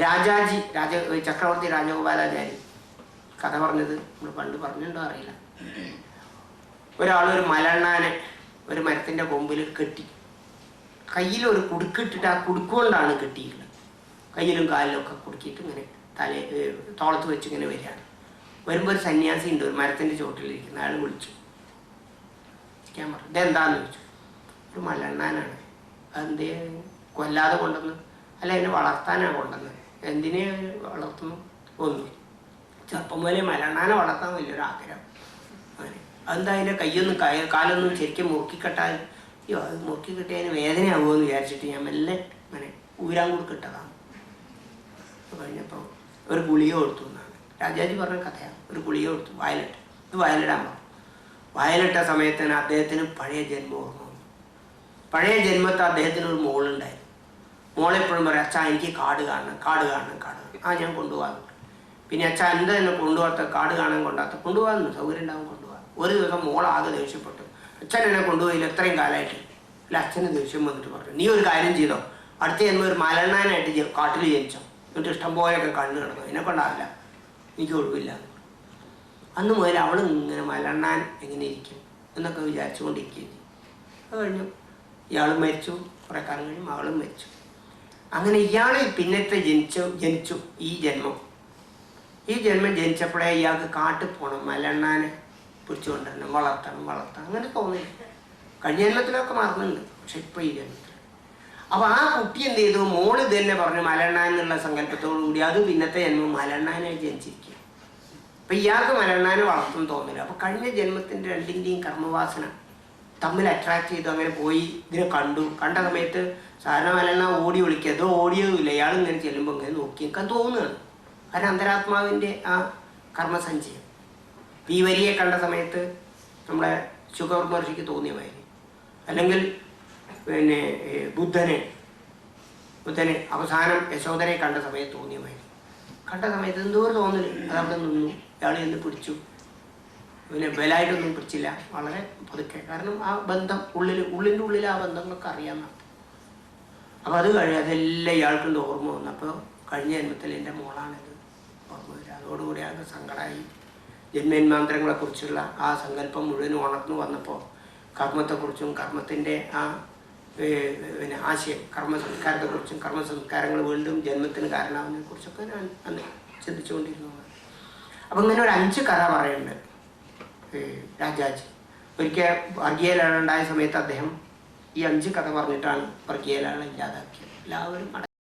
രാജാജി ചക്രവർത്തി രാജഗോപാലാചാരി കഥ പറഞ്ഞത് നമ്മൾ പണ്ട് പറഞ്ഞിട്ടുണ്ടോ അറിയില്ല. ഒരാളൊരു മലണ്ണാനെ ഒരു മരത്തിൻ്റെ കൊമ്പിൽ കെട്ടി, കയ്യിൽ ഒരു കുടുക്കിട്ടിട്ട് ആ കുടുക്കുകൊണ്ടാണ് കെട്ടിയിട്ടുള്ളത്. കയ്യിലും കാലിലും ഒക്കെ കുടുക്കിയിട്ട് ഇങ്ങനെ തോളത്ത് വെച്ച് ഇങ്ങനെ വരികയാണ്. വരുമ്പോൾ ഒരു സന്യാസി ഉണ്ട് ഒരു മരത്തിൻ്റെ ചുവട്ടിലിരിക്കുന്ന. അയാൾ വിളിച്ചു ഇരിക്കാൻ പറഞ്ഞു. ഇതെന്താന്ന് ചോദിച്ചു. ഒരു മലണ്ണാനാണ്. അതെന്തേ കൊല്ലാതെ കൊണ്ടുവന്ന്? അല്ല, എന്നെ വളർത്താനാണ് കൊണ്ടുവന്നത്. എന്തിനെ വളർത്തുന്നു? ഒന്നും. ചെറുപ്പം പോലെ മലണ്ണാനെ വളർത്താൻ വലിയൊരു ആഗ്രഹം. അങ്ങനെ അതെന്താ അതിൻ്റെ കയ്യൊന്നും കാലൊന്നും ശരിക്കും മുറുക്കിക്കെട്ടാൽ അയ്യോ അത് മുറുക്കി കിട്ടിയതിന് വേദനയാകുമോ എന്ന് വിചാരിച്ചിട്ട് ഞാൻ മെല്ലെ അങ്ങനെ ഊരാൻ കൂടി കിട്ടതാണ്. കഴിഞ്ഞപ്പോൾ ഒരു ഗുളിക കൊടുത്തു എന്നാണ് രാജാജി പറഞ്ഞ കഥയാണ്. ഒരു ഗുളിക കൊടുത്തു, വയലിട്ട്. ഇത് വയലിടാൻ പറഞ്ഞു. വയലിട്ട സമയത്തിന് അദ്ദേഹത്തിന് പഴയ ജന്മം ഓർമ്മ വന്നു. പഴയ ജന്മത്തെ അദ്ദേഹത്തിന് ഒരു മോളുണ്ടായിരുന്നു. മോളെപ്പോഴും പറയും, അച്ഛാ എനിക്ക് കാട് കാണണം, കാട് കാണണം, കാട് കാണണം. ആ ഞാൻ കൊണ്ടുപോകാൻ. പിന്നെ അച്ഛാ എന്താ എന്നെ കൊണ്ടുപോകാത്ത, കാട് കാണാൻ കൊണ്ടുപോകാമെന്ന് സൗകര്യം ഉണ്ടാവും കൊണ്ടുപോകാം. ഒരു ദിവസം മോളാകെ ദേഷ്യപ്പെട്ടു. അച്ഛൻ എന്നെ കൊണ്ടുപോയില്ല ഇത്രയും കാലമായിട്ട്. അല്ല, അച്ഛന് ദേഷ്യം വന്നിട്ട് പറഞ്ഞു, നീ ഒരു കാര്യം ചെയ്തോ, അടുത്ത ജന്മം ഒരു മലണ്ണാനായിട്ട് കാട്ടിൽ ജനിച്ചോ, എന്നിട്ട് ഇഷ്ടം പോലെയൊക്കെ കണ്ണു കിടന്നു, എന്നെ കൊണ്ടാവില്ല, എനിക്ക് ഒഴിവില്ല. അന്ന് മുതൽ അവൾ ഇങ്ങനെ മലണ്ണാൻ എങ്ങനെ ഇരിക്കും എന്നൊക്കെ വിചാരിച്ചുകൊണ്ടിരിക്കുകയും ചെയ്യും. അത് കഴിഞ്ഞു ഇയാൾ മരിച്ചു. കുറേ കാലം കഴിഞ്ഞ് മകളും മരിച്ചു. അങ്ങനെ ഇയാൾ പിന്നത്തെ ജനിച്ചു ഈ ജന്മം ജനിച്ചപ്പോഴേ ഇയാൾക്ക് കാട്ടിൽ പോകണം, മലണ്ണാനെ പിടിച്ചുകൊണ്ടുവരണം, വളർത്തണം അങ്ങനെ തോന്നി. കഴിഞ്ഞ ജന്മത്തിലൊക്കെ മറന്നുണ്ട്, പക്ഷെ ഇപ്പോൾ ഈ ജന്മത്തിൽ. അപ്പോൾ ആ കുട്ടി എന്ത് ചെയ്തു, മോള് ഇത് തന്നെ പറഞ്ഞു മലണ്ണാൻ എന്നുള്ള സങ്കല്പത്തോടു കൂടി അത് പിന്നത്തെ ജന്മം മലണ്ണാനായി ജനിച്ചിരിക്കുക. അപ്പം ഇയാൾക്ക് മലണ്ണാനെ വളർത്തും തോന്നില്ല. അപ്പോൾ കഴിഞ്ഞ ജന്മത്തിൻ്റെ രണ്ടിൻ്റെയും കർമ്മവാസന തമ്മിൽ അട്രാക്ട് ചെയ്തു. അങ്ങനെ പോയി ഇതിനെ കണ്ട സമയത്ത് സാധാരണ മലണ്ണ ഓടി വിളിക്കുക, അതോ ഓടിയതുമില്ല. ഇയാൾ ഇങ്ങനെ ചെല്ലുമ്പോൾ ഇങ്ങനെ നോക്കി നിൽക്കാൻ തോന്നുകയാണ്. കാരണം അന്തരാത്മാവിൻ്റെ ആ കർമ്മസഞ്ചയം. ഈ വരിയെ കണ്ട സമയത്ത് നമ്മളെ ശുഗർ മഹർഷിക്ക് തോന്നിയ മാതിരി, അല്ലെങ്കിൽ പിന്നെ ബുദ്ധനെ അവസാനം യശോധനെ കണ്ട സമയത്ത് തോന്നിയ മാതിരി. കണ്ട സമയത്ത് എന്തോ ഒരു തോന്നല്, അതവിടെ നിന്നു. ഇയാൾ എന്ന് പിടിച്ചു. പിന്നെ ബലായിട്ടൊന്നും പിടിച്ചില്ല, വളരെ പതുക്കെ. കാരണം ആ ബന്ധം ഉള്ളിൻ്റെ ഉള്ളിൽ ആ ബന്ധങ്ങളൊക്കെ അറിയാമെന്നാണ്. അപ്പോൾ അത് അതെല്ലാം ഇയാൾക്കുണ്ട് ഓർമ്മ വന്നു. അപ്പോൾ കഴിഞ്ഞ ജന്മത്തിൽ എൻ്റെ മോളാണിത് ഓർമ്മ വരിക. അതോടുകൂടി ആകെ സങ്കടമായി. ജന്മജന്മാന്തരങ്ങളെക്കുറിച്ചുള്ള ആ സങ്കല്പം മുഴുവനും ഉണർന്നു വന്നപ്പോൾ കർമ്മത്തെക്കുറിച്ചും കർമ്മത്തിൻ്റെ ആ പിന്നെ ആശയം, കർമ്മസംസ്കാരത്തെക്കുറിച്ചും കർമ്മസംസ്കാരങ്ങൾ വീണ്ടും ജന്മത്തിന് കാരണമാകുന്നതിനെക്കുറിച്ചൊക്കെ ഞാൻ അന്ന് ചിന്തിച്ചുകൊണ്ടിരുന്നു. അപ്പം ഇങ്ങനെ ഒരു 5 കഥ പറയുന്നുണ്ട് രാജാജി. ഒരിക്കൽ വർഗീയലാളുണ്ടായ സമയത്ത് അദ്ദേഹം ഈ 5 കഥ പറഞ്ഞിട്ടാണ് വർഗീയലാളെ ഇല്ലാതാക്കിയത്. എല്ലാവരും